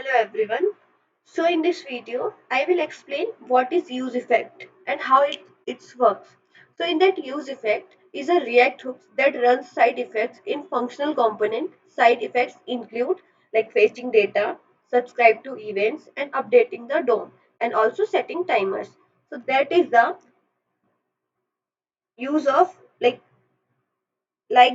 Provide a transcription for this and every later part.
Hello everyone. So in this video, I will explain what is use effect and how it works. So in that use effect is a React hook that runs side effects in functional component. Side effects include like fetching data, subscribe to events and updating the DOM and also setting timers. So that is the use of like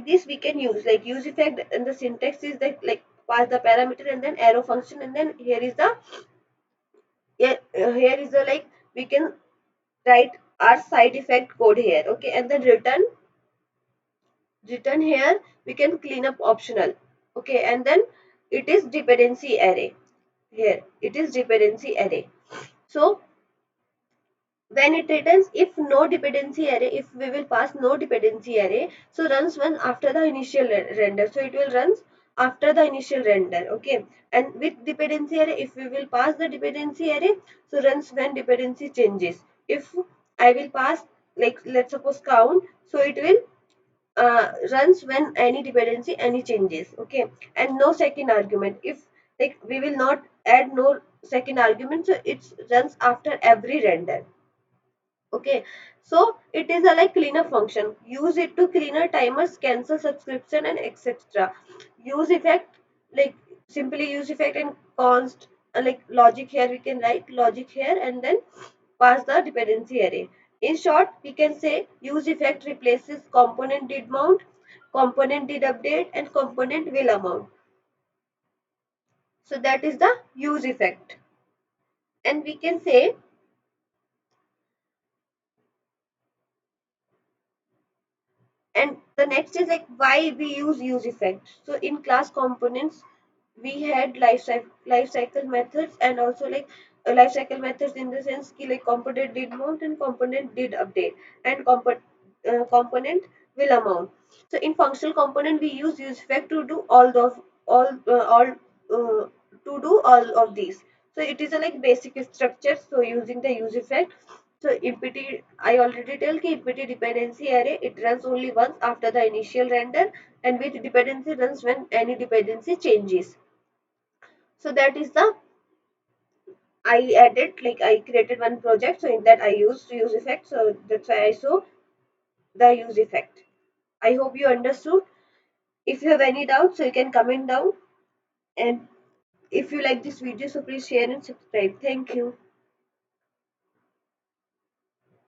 this we can use like use effect and the syntax is that like pass the parameter and then arrow function and then here is the yeah, here is the like we can write our side effect code here, okay, and then return here we can clean up optional, okay, and then it is dependency array. Here it is dependency array. So when it returns if no dependency array, if we will pass no dependency array, so runs one after the initial render, so it will runs after the initial render, okay. And with dependency array, if we will pass the dependency array, so runs when dependency changes. If I will pass like let's suppose count, so it will runs when any dependency any changes, okay. And no second argument, if like we will not add no second argument, so it runs after every render. Okay, so it is a like cleanup function. Use it to cleaner timers, cancel subscription and etc. Use effect like simply use effect and const like logic here we can write logic here and then pass the dependency array. In short, we can say use effect replaces component did mount, component did update and component will amount. So that is the use effect. And we can say and the next is like why we use effect. So in class components we had life cycle methods and also like life cycle methods in the sense ki like component did mount and component did update and component will amount. So in functional component we use effect to do all to do all of these. So it is a like basic structure, so using the use effect. So EPT, I already tell ki EPT dependency array, it runs only once after the initial render and with dependency runs when any dependency changes. So that is the, I added, like I created one project, so in that I used use effect. So that's why I saw the use effect. I hope you understood. If you have any doubts, so you can comment down. And if you like this video, so please share and subscribe. Thank you.